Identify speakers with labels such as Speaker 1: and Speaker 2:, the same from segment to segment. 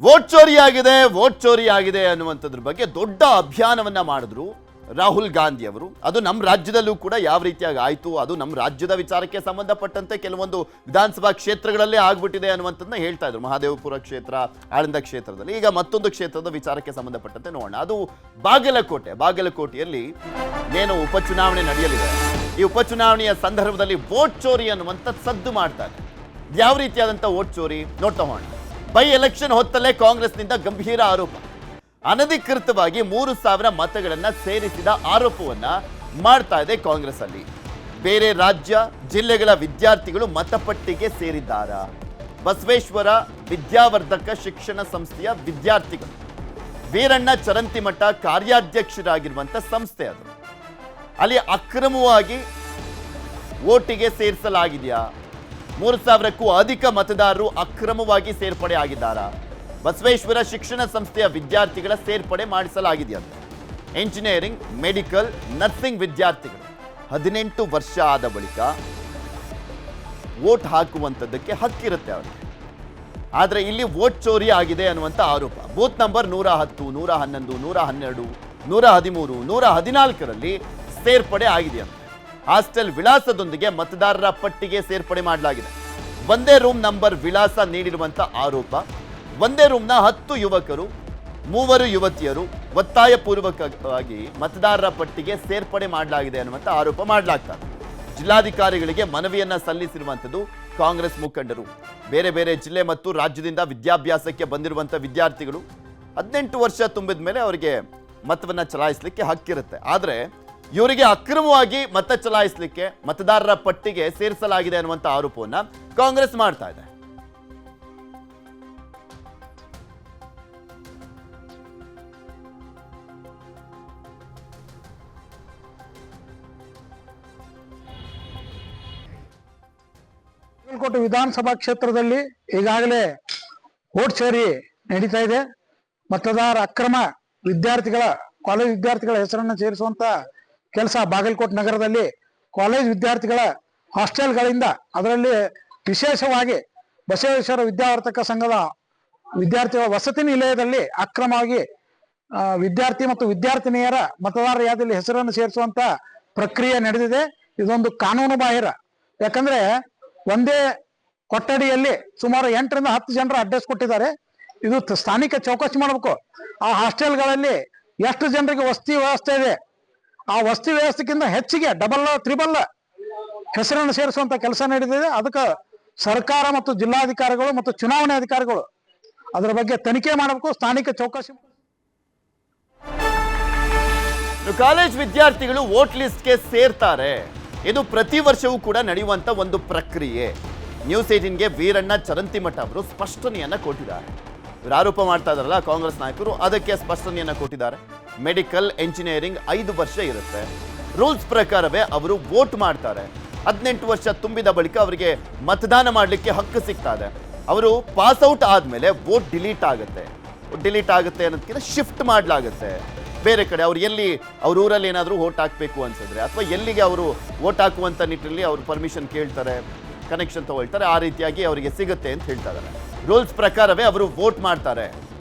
Speaker 1: Vote ಚೋರಿ ಆಗಿದೆ ಅನ್ನುವಂಥದ್ರ ಬಗ್ಗೆ ದೊಡ್ಡ ಅಭಿಯಾನವನ್ನ ಮಾಡಿದ್ರು ರಾಹುಲ್ ಗಾಂಧಿ ಅವರು. ಅದು ನಮ್ಮ ರಾಜ್ಯದಲ್ಲೂ ಕೂಡ ಯಾವ ರೀತಿಯಾಗಿ ಆಯಿತು, ಅದು ನಮ್ಮ ರಾಜ್ಯದ ವಿಚಾರಕ್ಕೆ ಸಂಬಂಧಪಟ್ಟಂತೆ ಕೆಲವೊಂದು ವಿಧಾನಸಭಾ ಕ್ಷೇತ್ರಗಳಲ್ಲೇ ಆಗ್ಬಿಟ್ಟಿದೆ ಅನ್ನುವಂಥದ್ದನ್ನ ಹೇಳ್ತಾ ಇದ್ರು. ಮಹಾದೇವಪುರ ಕ್ಷೇತ್ರ, ಆಳಂದ ಕ್ಷೇತ್ರದಲ್ಲಿ. ಈಗ ಮತ್ತೊಂದು ಕ್ಷೇತ್ರದ ವಿಚಾರಕ್ಕೆ ಸಂಬಂಧಪಟ್ಟಂತೆ ನೋಡೋಣ. ಅದು ಬಾಗಲಕೋಟೆಯಲ್ಲಿ ಏನು ಉಪಚುನಾವಣೆ ನಡೆಯಲಿದೆ. ಈ ಉಪಚುನಾವಣೆಯ ಸಂದರ್ಭದಲ್ಲಿ ವೋಟ್ ಚೋರಿ ಅನ್ನುವಂಥ ಸದ್ದು ಮಾಡ್ತಾರೆ. ಯಾವ ರೀತಿಯಾದಂಥ ವೋಟ್ ಚೋರಿ ನೋಡ್ತಾ ಹೋಗೋಣ. ಬೈ ಎಲೆಕ್ಷನ್ ಹೊತ್ತಲ್ಲೇ ಕಾಂಗ್ರೆಸ್ನಿಂದ ಗಂಭೀರ ಆರೋಪ. ಅನಧಿಕೃತವಾಗಿ 3,000 ಮತಗಳನ್ನ ಸೇರಿಸಿದ ಆರೋಪವನ್ನ ಮಾಡ್ತಾ ಇದೆ ಕಾಂಗ್ರೆಸ್ ಅಲ್ಲಿ. ಬೇರೆ ರಾಜ್ಯ ಜಿಲ್ಲೆಗಳ ವಿದ್ಯಾರ್ಥಿಗಳು ಮತಪಟ್ಟಿಗೆ ಸೇರಿದ್ದಾರಾ? ಬಸವೇಶ್ವರ ವಿದ್ಯಾವರ್ಧಕ ಶಿಕ್ಷಣ ಸಂಸ್ಥೆಯ ವಿದ್ಯಾರ್ಥಿಗಳು, ವೀರಣ್ಣ ಚರಂತಿಮಠ ಕಾರ್ಯಾಧ್ಯಕ್ಷರಾಗಿರುವಂತ ಸಂಸ್ಥೆ ಅದು. ಅಲ್ಲಿ ಅಕ್ರಮವಾಗಿ ವೋಟಿಗೆ ಸೇರಿಸಲಾಗಿದೆಯಾ? 3,000ಕ್ಕೂ ಅಧಿಕ ಮತದಾರರು ಅಕ್ರಮವಾಗಿ ಸೇರ್ಪಡೆ ಆಗಿದ್ದಾರಾ? ಬಸವೇಶ್ವರ ಶಿಕ್ಷಣ ಸಂಸ್ಥೆಯ ವಿದ್ಯಾರ್ಥಿಗಳ ಸೇರ್ಪಡೆ ಮಾಡಿಸಲಾಗಿದೆಯಂತೆ. ಎಂಜಿನಿಯರಿಂಗ್, ಮೆಡಿಕಲ್, ನರ್ಸಿಂಗ್ ವಿದ್ಯಾರ್ಥಿಗಳು 18 ವರ್ಷ ಆದ ಬಳಿಕ ವೋಟ್ ಹಾಕುವಂಥದ್ದಕ್ಕೆ ಹಕ್ಕಿರುತ್ತೆ ಅವರಿಗೆ. ಆದರೆ ಇಲ್ಲಿ ವೋಟ್ ಚೋರಿ ಆಗಿದೆ ಅನ್ನುವಂಥ ಆರೋಪ. ಬೂತ್ ನಂಬರ್ 110, 111, 112, 113, 114ರಲ್ಲಿ ಸೇರ್ಪಡೆ ಆಗಿದೆಯಂತೆ. ಹಾಸ್ಟೆಲ್ ವಿಳಾಸದೊಂದಿಗೆ ಮತದಾರರ ಪಟ್ಟಿಗೆ ಸೇರ್ಪಡೆ ಮಾಡಲಾಗಿದೆ. ಒಂದೇ ರೂಮ್ ನಂಬರ್ ವಿಳಾಸ ನೀಡಿರುವಂಥ ಆರೋಪ. ಒಂದೇ ರೂಮ್ನ 10 ಯುವಕರು, 3 ಯುವತಿಯರು ಒತ್ತಾಯಪೂರ್ವಕವಾಗಿ ಮತದಾರರ ಪಟ್ಟಿಗೆ ಸೇರ್ಪಡೆ ಮಾಡಲಾಗಿದೆ ಅನ್ನುವಂಥ ಆರೋಪ ಮಾಡಲಾಗ್ತದೆ. ಜಿಲ್ಲಾಧಿಕಾರಿಗಳಿಗೆ ಮನವಿಯನ್ನ ಸಲ್ಲಿಸಿರುವಂಥದ್ದು ಕಾಂಗ್ರೆಸ್ ಮುಖಂಡರು. ಬೇರೆ ಬೇರೆ ಜಿಲ್ಲೆ ಮತ್ತು ರಾಜ್ಯದಿಂದ ವಿದ್ಯಾಭ್ಯಾಸಕ್ಕೆ ಬಂದಿರುವಂಥ ವಿದ್ಯಾರ್ಥಿಗಳು 18 ವರ್ಷ ತುಂಬಿದ ಮೇಲೆ ಅವರಿಗೆ ಮತವನ್ನ ಚಲಾಯಿಸಲಿಕ್ಕೆ ಹಕ್ಕಿರುತ್ತೆ. ಆದರೆ ಇವರಿಗೆ ಅಕ್ರಮವಾಗಿ ಮತ ಚಲಾಯಿಸಲಿಕ್ಕೆ ಮತದಾರರ ಪಟ್ಟಿಗೆ ಸೇರಿಸಲಾಗಿದೆ ಅನ್ನುವಂಥ ಆರೋಪವನ್ನ ಕಾಂಗ್ರೆಸ್ ಮಾಡ್ತಾ ಇದೆ.
Speaker 2: ಬಾಗಲಕೋಟೆ ವಿಧಾನಸಭಾ ಕ್ಷೇತ್ರದಲ್ಲಿ ಈಗಾಗಲೇ ವೋಟ್ ಚೋರಿ ನಡೀತಾ ಇದೆ. ಮತದಾರ ಅಕ್ರಮ ಕಾಲೇಜ್ ವಿದ್ಯಾರ್ಥಿಗಳ ಹೆಸರನ್ನು ಸೇರಿಸುವಂತ ಕೆಲಸ ಬಾಗಲಕೋಟೆ ನಗರದಲ್ಲಿ ಕಾಲೇಜ್ ವಿದ್ಯಾರ್ಥಿಗಳ ಹಾಸ್ಟೆಲ್ಗಳಿಂದ, ಅದರಲ್ಲಿ ವಿಶೇಷವಾಗಿ ಬಸವೇಶ್ವರ ವಿದ್ಯಾವರ್ಧಕ ಸಂಘದ ವಿದ್ಯಾರ್ಥಿಗಳ ವಸತಿ ನಿಲಯದಲ್ಲಿ ಅಕ್ರಮವಾಗಿ ವಿದ್ಯಾರ್ಥಿ ಮತ್ತು ವಿದ್ಯಾರ್ಥಿನಿಯರ ಮತದಾರರ ಯಾದಿಯಲ್ಲಿ ಹೆಸರನ್ನು ಸೇರಿಸುವಂತ ಪ್ರಕ್ರಿಯೆ ನಡೆದಿದೆ. ಇದೊಂದು ಕಾನೂನು ಬಾಹಿರ. ಯಾಕಂದ್ರೆ ಒಂದೇ ಕೊಠಡಿಯಲ್ಲಿ ಸುಮಾರು 8 ರಿಂದ 10 ಜನರ ಅಡ್ರೆಸ್ ಕೊಟ್ಟಿದ್ದಾರೆ. ಇದು ಸ್ಥಾನಿಕ ಚೌಕಸಿ ಮಾಡಬೇಕು. ಆ ಹಾಸ್ಟೆಲ್ಗಳಲ್ಲಿ ಎಷ್ಟು ಜನರಿಗೆ ವಸತಿ ವ್ಯವಸ್ಥೆ ಇದೆ, ಆ ವಸತಿ ವ್ಯವಸ್ಥೆಗಿಂತ ಹೆಚ್ಚಿಗೆ ಡಬಲ್, ತ್ರಿಬಲ್ ಹೆಸರನ್ನು ಸೇರಿಸುವಂತ ಕೆಲಸ ನಡೆದಿದೆ. ಅದಕ್ಕೆ ಸರ್ಕಾರ ಮತ್ತು ಜಿಲ್ಲಾಧಿಕಾರಿಗಳು ಮತ್ತು ಚುನಾವಣೆ ಅಧಿಕಾರಿಗಳು ಅದರ ಬಗ್ಗೆ ತನಿಖೆ ಮಾಡಬೇಕು, ಸ್ಥಾನಿಕ ಚೌಕಸಿ.
Speaker 1: ಕಾಲೇಜ್ ವಿದ್ಯಾರ್ಥಿಗಳು ವೋಟ್ ಲಿಸ್ಟ್ಗೆ ಸೇರ್ತಾರೆ. ಇದು ಪ್ರತಿ ವರ್ಷವೂ ಕೂಡ ನಡೆಯುವಂತ ಒಂದು ಪ್ರಕ್ರಿಯೆ. ನ್ಯೂಸ್ 18ಗೆ ವೀರಣ್ಣ ಚರಂತಿಮಠ ಅವರು ಸ್ಪಷ್ಟನೆಯನ್ನ ಕೊಟ್ಟಿದ್ದಾರೆ. ಇವರು ಆರೋಪ ಮಾಡ್ತಾ ಇದಾರಲ್ಲ ಕಾಂಗ್ರೆಸ್ ನಾಯಕರು, ಅದಕ್ಕೆ ಸ್ಪಷ್ಟನೆಯನ್ನ ಕೊಟ್ಟಿದ್ದಾರೆ. ಮೆಡಿಕಲ್, ಎಂಜಿನಿಯರಿಂಗ್ 5 ವರ್ಷ ಇರುತ್ತೆ. ರೂಲ್ಸ್ ಪ್ರಕಾರವೇ ಅವರು ವೋಟ್ ಮಾಡ್ತಾರೆ. 18 ವರ್ಷ ತುಂಬಿದ ಬಳಿಕ ಅವರಿಗೆ ಮತದಾನ ಮಾಡಲಿಕ್ಕೆ ಹಕ್ಕು ಸಿಗ್ತಾ ಇದೆ. ಅವರು ಪಾಸ್ಔಟ್ ಆದಮೇಲೆ ವೋಟ್ ಡಿಲೀಟ್ ಆಗುತ್ತೆ ಅನ್ನೋದಕ್ಕಿಂತ ಶಿಫ್ಟ್ ಮಾಡಲಾಗುತ್ತೆ ಬೇರೆ ಕಡೆ. ಅವ್ರು ಎಲ್ಲಿ ಅವ್ರ ಊರಲ್ಲಿ ಏನಾದರೂ ವೋಟ್ ಹಾಕಬೇಕು ಅನ್ಸಿದ್ರೆ, ಅಥವಾ ಎಲ್ಲಿಗೆ ಅವರು ವೋಟ್ ಹಾಕುವಂಥ ನಿಟ್ಟಿನಲ್ಲಿ ಅವರು ಪರ್ಮಿಷನ್ ಕೇಳ್ತಾರೆ, ಕನೆಕ್ಷನ್ ತಗೊಳ್ತಾರೆ, ಆ ರೀತಿಯಾಗಿ ಅವರಿಗೆ ಸಿಗುತ್ತೆ ಅಂತ ಹೇಳ್ತಾ ಇದ್ದಾರೆ. ರೂಲ್ಸ್ ಪ್ರಕಾರವೇ ಅವರು ವೋಟ್ ಮಾಡ್ತಾರೆ.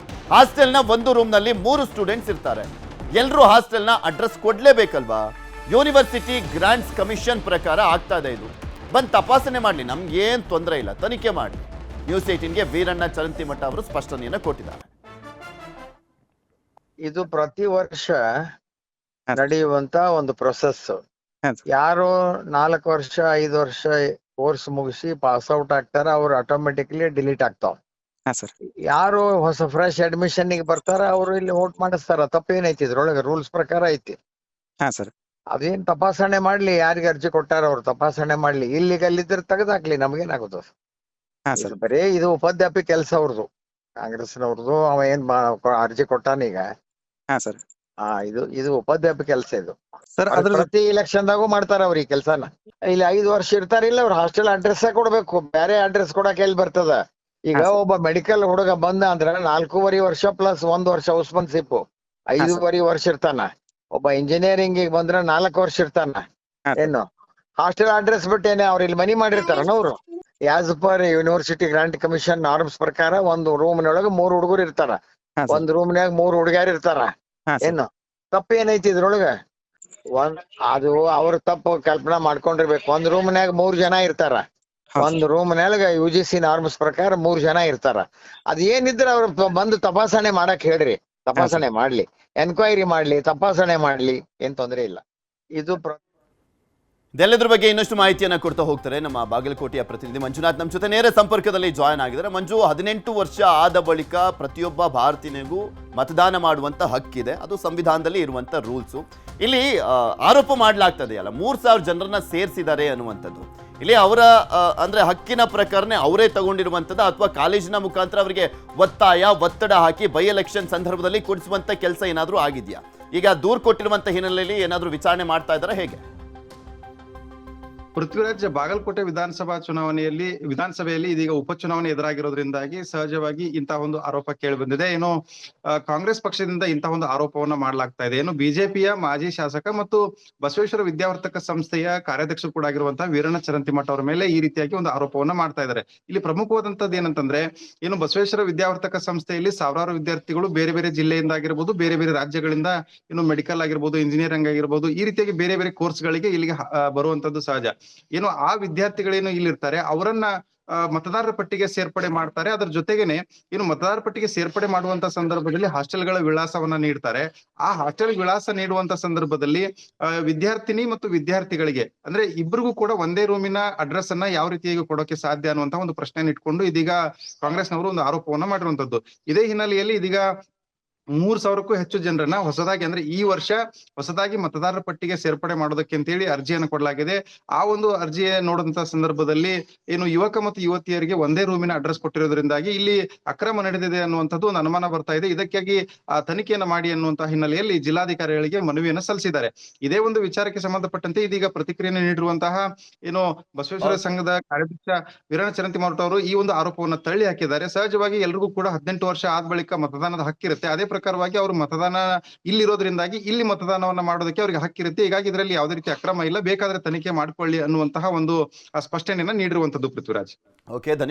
Speaker 1: ಹಾಸ್ಟೆಲ್ನ ಒಂದು ರೂಮ್ನಲ್ಲಿ 3 ಸ್ಟೂಡೆಂಟ್ಸ್ ಇರ್ತಾರೆ. ಎಲ್ಲರೂ ಹಾಸ್ಟೆಲ್ನ ಅಡ್ರೆಸ್ ಕೊಡಲೇಬೇಕಲ್ವಾ? ಯೂನಿವರ್ಸಿಟಿ ಗ್ರಾಂಟ್ಸ್ ಕಮಿಷನ್ ಪ್ರಕಾರ ಆಗ್ತಾ ಇದೆ. ಇದು ಬಂದು ತಪಾಸಣೆ ಮಾಡಲಿ, ನಮ್ಗೇನು ತೊಂದರೆ ಇಲ್ಲ, ತನಿಖೆ ಮಾಡಿ. ನ್ಯೂಸ್ 18ಗೆ ವೀರಣ್ಣ ಚರಂತಿಮಠ ಅವರು ಸ್ಪಷ್ಟನೆಯನ್ನು ಕೊಟ್ಟಿದ್ದಾರೆ.
Speaker 3: ಇದು ಪ್ರತಿ ವರ್ಷ ನಡೆಯುವಂತ ಒಂದು ಪ್ರೊಸೆಸ್. ಯಾರು 4 ವರ್ಷ 5 ವರ್ಷ ಕೋರ್ಸ್ ಮುಗಿಸಿ ಪಾಸ್ ಔಟ್ ಆಗ್ತಾರ, ಅವ್ರು ಆಟೋಮೆಟಿಕ್ಲಿ ಡಿಲೀಟ್ ಆಗ್ತಾವ. ಯಾರು ಹೊಸ ಫ್ರೆಶ್ ಅಡ್ಮಿಷನ್ ಗೆ ಬರ್ತಾರ ಅವ್ರು ಇಲ್ಲಿ ವೋಟ್ ಮಾಡಿಸ್ತಾರ. ತಪ್ಪೇನೈತಿ ಇದ್ರೊಳಗೆ? ರೂಲ್ಸ್ ಪ್ರಕಾರ ಐತಿ. ಅದೇನ್ ತಪಾಸಣೆ ಮಾಡ್ಲಿ, ಯಾರಿಗೆ ಅರ್ಜಿ ಕೊಟ್ಟಾರ ಅವ್ರು ತಪಾಸಣೆ ಮಾಡ್ಲಿ. ಇಲ್ಲಿಗೆ ಅಲ್ಲಿದ್ರೆ ತೆಗೆದಾಕ್ಲಿ, ನಮ್ಗೇನಾಗುತ್ತ? ಬರೀ ಇದು ಉಪಾಧ್ಯಾಪಿ ಕೆಲಸ ಅವ್ರದ್ದು, ಕಾಂಗ್ರೆಸ್ನವ್ರದ್ದು. ಅವ ಏನ್ ಅರ್ಜಿ ಕೊಟ್ಟಾನೀಗ, ಇದು ಉಪಾಧ್ಯಾಪಿ ಕೆಲಸ. ಇದು ಪ್ರತಿ ಎಲೆಕ್ಷನ್ ದಾಗೂ ಮಾಡ್ತಾರ ಅವ್ರ ಈ ಕೆಲ್ಸನ. ಇಲ್ಲಿ 5 ವರ್ಷ ಇರ್ತಾರಿಲ್ಲ, ಅವ್ರ ಹಾಸ್ಟೆಲ್ ಅಡ್ರೆಸ್ ಕೊಡ್ಬೇಕು. ಬೇರೆ ಅಡ್ರೆಸ್ ಕೊಡಕ್ ಎಲ್ಲಿ ಬರ್ತದ? ಈಗ ಒಬ್ಬ ಮೆಡಿಕಲ್ ಹುಡುಗ ಬಂದ ಅಂದ್ರ 4.5 ವರ್ಷ ಪ್ಲಸ್ 1 ವರ್ಷ ಔಸ್ಮನ್ಶಿಪ್ 5.5 ವರ್ಷ ಇರ್ತಾನ. ಒಬ್ಬ ಇಂಜಿನಿಯರಿಂಗ್ ಬಂದ್ರ 4 ವರ್ಷ ಇರ್ತಾನ. ಏನು ಹಾಸ್ಟೆಲ್ ಅಡ್ರೆಸ್ ಬಿಟ್ಟೇನೆ ಅವ್ರ ಇಲ್ಲಿ ಮನಿ ಮಾಡಿರ್ತಾರನ ಅವ್ರು? As per university grant commission norms ಪ್ರಕಾರ ಒಂದು ರೂಮ್ನೊಳಗ 3 ಹುಡುಗರು ಇರ್ತಾರ, ಒಂದ್ ರೂಮ್ನ್ಯಾಗ 3 ಹುಡುಗ್ಯಾರ ಇರ್ತಾರ. ಏನು ತಪ್ಪೇನೈತಿ ಇದ್ರೊಳಗ? ಅದು ಅವ್ರ ತಪ್ಪು ಕಲ್ಪನಾ ಮಾಡ್ಕೊಂಡಿರ್ಬೇಕು. ಒಂದ್ ರೂಮ್ನ್ಯಾಗ 3 ಜನ ಇರ್ತಾರ, ಒಂದ್ ರೂಮ್ನ್ಯಾಗ UGC ನಾರ್ಮ್ಸ್ ಪ್ರಕಾರ 3 ಜನ ಇರ್ತಾರ. ಅದ್ ಏನಿದ್ರ ಅವ್ರ ಬಂದು ತಪಾಸಣೆ ಮಾಡಕ್ ಹೇಳ್ರಿ, ತಪಾಸಣೆ ಮಾಡ್ಲಿ, ಎನ್ಕ್ವೈರಿ ಮಾಡ್ಲಿ, ತಪಾಸಣೆ ಮಾಡ್ಲಿ, ಏನ್ ತೊಂದ್ರೆ ಇಲ್ಲ. ಇದು
Speaker 1: ಇದೆಲ್ಲದ್ರ ಬಗ್ಗೆ ಇನ್ನಷ್ಟು ಮಾಹಿತಿಯನ್ನ ಕೊಡ್ತಾ ಹೋಗ್ತಾರೆ ನಮ್ಮ ಬಾಗಲಕೋಟೆಯ ಪ್ರತಿನಿಧಿ ಮಂಜುನಾಥ್ ನಮ್ಮ ಜೊತೆ ನೇರ ಸಂಪರ್ಕದಲ್ಲಿ ಜಾಯ್ನ್ ಆಗಿದ್ದಾರೆ. ಮಂಜು, 18 ವರ್ಷ ಆದ ಬಳಿಕ ಪ್ರತಿಯೊಬ್ಬ ಭಾರತೀಯನಿಗೂ ಮತದಾನ ಮಾಡುವಂತ ಹಕ್ಕಿದೆ, ಅದು ಸಂವಿಧಾನದಲ್ಲಿ ಇರುವಂತ ರೂಲ್ಸು. ಇಲ್ಲಿ ಆರೋಪ ಮಾಡಲಾಗ್ತದೆ ಅಲ್ಲ, 3000 ಜನರನ್ನ ಸೇರಿಸಿದ್ದಾರೆ ಅನ್ನುವಂಥದ್ದು. ಇಲ್ಲಿ ಅವರ ಅಂದ್ರೆ ಹಕ್ಕಿನ ಪ್ರಕರಣ ಅವರೇ ತಗೊಂಡಿರುವಂಥದ್ದು ಅಥವಾ ಕಾಲೇಜಿನ ಮುಖಾಂತರ ಅವರಿಗೆ ಒತ್ತಡ ಹಾಕಿ ಬೈ ಎಲೆಕ್ಷನ್ ಸಂದರ್ಭದಲ್ಲಿ ಕೊಡಿಸುವಂತ ಕೆಲಸ ಏನಾದರೂ ಆಗಿದೆಯಾ? ಈಗ ದೂರು ಕೊಟ್ಟಿರುವಂತ ಹಿನ್ನೆಲೆಯಲ್ಲಿ ಏನಾದರೂ ವಿಚಾರಣೆ ಮಾಡ್ತಾ ಇದ್ದಾರೆ ಹೇಗೆ?
Speaker 4: ಪೃಥ್ವಿರಾಜ್, ಬಾಗಲಕೋಟೆ ವಿಧಾನಸಭೆಯಲ್ಲಿ ಇದೀಗ ಉಪಚುನಾವಣೆ ಎದುರಾಗಿರೋದ್ರಿಂದಾಗಿ ಸಹಜವಾಗಿ ಇಂತಹ ಒಂದು ಆರೋಪ ಕೇಳಿ ಬಂದಿದೆ. ಏನು ಕಾಂಗ್ರೆಸ್ ಪಕ್ಷದಿಂದ ಇಂತಹ ಒಂದು ಆರೋಪವನ್ನ ಮಾಡಲಾಗ್ತಾ ಇದೆ. ಏನು ಬಿಜೆಪಿಯ ಮಾಜಿ ಶಾಸಕ ಮತ್ತು ಬಸವೇಶ್ವರ ವಿದ್ಯಾವರ್ತಕ ಸಂಸ್ಥೆಯ ಕಾರ್ಯಾಧ್ಯಕ್ಷರು ಕೂಡ ಆಗಿರುವಂತಹ ವೀರಣ್ಣ ಚರಂತಿಮಠ ಅವರ ಮೇಲೆ ಈ ರೀತಿಯಾಗಿ ಒಂದು ಆರೋಪವನ್ನ ಮಾಡ್ತಾ ಇದ್ದಾರೆ. ಇಲ್ಲಿ ಪ್ರಮುಖವಾದಂತದ್ದು ಏನಂತಂದ್ರೆ, ಏನು ಬಸವೇಶ್ವರ ವಿದ್ಯಾವರ್ತಕ ಸಂಸ್ಥೆಯಲ್ಲಿ ಸಾವಿರಾರು ವಿದ್ಯಾರ್ಥಿಗಳು ಬೇರೆ ಬೇರೆ ಜಿಲ್ಲೆಯಿಂದ ಆಗಿರ್ಬೋದು, ಬೇರೆ ಬೇರೆ ರಾಜ್ಯಗಳಿಂದ, ಏನು ಮೆಡಿಕಲ್ ಆಗಿರ್ಬೋದು, ಇಂಜಿನಿಯರಿಂಗ್ ಆಗಿರ್ಬೋದು, ಈ ರೀತಿಯಾಗಿ ಬೇರೆ ಬೇರೆ ಕೋರ್ಸ್ಗಳಿಗೆ ಇಲ್ಲಿಗೆ ಬರುವಂತದ್ದು ಸಹಜ. ಏನು ಆ ವಿದ್ಯಾರ್ಥಿಗಳೇನು ಇಲ್ಲಿರ್ತಾರೆ ಅವರನ್ನ ಮತದಾರರ ಪಟ್ಟಿಗೆ ಸೇರ್ಪಡೆ ಮಾಡ್ತಾರೆ. ಅದ್ರ ಜೊತೆಗೇನೆ ಏನು ಮತದಾರರ ಪಟ್ಟಿಗೆ ಸೇರ್ಪಡೆ ಮಾಡುವಂತ ಸಂದರ್ಭದಲ್ಲಿ ಹಾಸ್ಟೆಲ್ಗಳ ವಿಳಾಸವನ್ನ ನೀಡ್ತಾರೆ. ಆ ಹಾಸ್ಟೆಲ್ ವಿಳಾಸ ನೀಡುವಂತ ಸಂದರ್ಭದಲ್ಲಿ ವಿದ್ಯಾರ್ಥಿನಿ ಮತ್ತು ವಿದ್ಯಾರ್ಥಿಗಳಿಗೆ ಅಂದ್ರೆ ಇಬ್ಬರಿಗೂ ಕೂಡ ಒಂದೇ ರೂಮಿನ ಅಡ್ರೆಸ್ ಅನ್ನ ಯಾವ ರೀತಿಯಾಗಿ ಕೊಡೋಕೆ ಸಾಧ್ಯ ಅನ್ನುವಂತ ಒಂದು ಪ್ರಶ್ನೆಯನ್ನು ಇಟ್ಕೊಂಡು ಇದೀಗ ಕಾಂಗ್ರೆಸ್ನವರು ಒಂದು ಆರೋಪವನ್ನ ಮಾಡಿರುವಂತದ್ದು. ಇದೇ ಹಿನ್ನೆಲೆಯಲ್ಲಿ ಇದೀಗ 3000ಕ್ಕೂ ಹೆಚ್ಚು ಜನರನ್ನ ಹೊಸದಾಗಿ ಅಂದ್ರೆ ಈ ವರ್ಷ ಹೊಸದಾಗಿ ಮತದಾರರ ಪಟ್ಟಿಗೆ ಸೇರ್ಪಡೆ ಮಾಡೋದಕ್ಕೆ ಅಂತೇಳಿ ಅರ್ಜಿಯನ್ನು ಕೊಡಲಾಗಿದೆ. ಆ ಒಂದು ಅರ್ಜಿ ನೋಡಿದಂತ ಸಂದರ್ಭದಲ್ಲಿ ಏನು ಯುವಕ ಮತ್ತು ಯುವತಿಯರಿಗೆ ಒಂದೇ ರೂಮಿನ ಅಡ್ರೆಸ್ ಕೊಟ್ಟಿರೋದ್ರಿಂದಾಗಿ ಇಲ್ಲಿ ಅಕ್ರಮ ನಡೆದಿದೆ ಅನ್ನುವಂಥದ್ದು ಒಂದು ಅನುಮಾನ ಬರ್ತಾ ಇದೆ. ಇದಕ್ಕಾಗಿ ತನಿಖೆಯನ್ನು ಮಾಡಿ ಅನ್ನುವಂತಹ ಹಿನ್ನೆಲೆಯಲ್ಲಿ ಜಿಲ್ಲಾಧಿಕಾರಿಗಳಿಗೆ ಮನವಿಯನ್ನು ಸಲ್ಲಿಸಿದ್ದಾರೆ. ಇದೇ ಒಂದು ವಿಚಾರಕ್ಕೆ ಸಂಬಂಧಪಟ್ಟಂತೆ ಇದೀಗ ಪ್ರತಿಕ್ರಿಯೆಯನ್ನು ನೀಡಿರುವಂತಹ ಏನು ಬಸವೇಶ್ವರ ಸಂಘದ ಕಾರ್ಯಾಧ್ಯಕ್ಷ ವೀರಣ್ಣ ಚರಂತಿಮಠ ಅವರು ಈ ಒಂದು ಆರೋಪವನ್ನು ತಳ್ಳಿ ಹಾಕಿದ್ದಾರೆ. ಸಹಜವಾಗಿ ಎಲ್ರಿಗೂ ಕೂಡ 18 ವರ್ಷ ಆದ ಬಳಿಕ ಮತದಾನದ ಹಕ್ಕಿರುತ್ತೆ. ಅದೇ ಪ್ರಕಾರವಾಗಿ ಅವರು ಮತದಾನ ಇಲ್ಲಿರೋದ್ರಿಂದಾಗಿ ಇಲ್ಲಿ ಮತದಾನವನ್ನ ಮಾಡೋದಕ್ಕೆ ಅವರಿಗೆ ಹಕ್ಕಿರುತ್ತೆ. ಹೀಗಾಗಿ ಇದರಲ್ಲಿ ಯಾವುದೇ ರೀತಿ ಅಕ್ರಮ ಇಲ್ಲ, ಬೇಕಾದ್ರೆ ತನಿಖೆ ಮಾಡ್ಕೊಳ್ಳಿ ಅನ್ನುವಂತಹ ಒಂದು ಸ್ಪಷ್ಟನೆಯನ್ನ ನೀಡಿರುವಂತದ್ದು. ಪೃಥ್ವಿರಾಜ್,
Speaker 1: ಓಕೆ.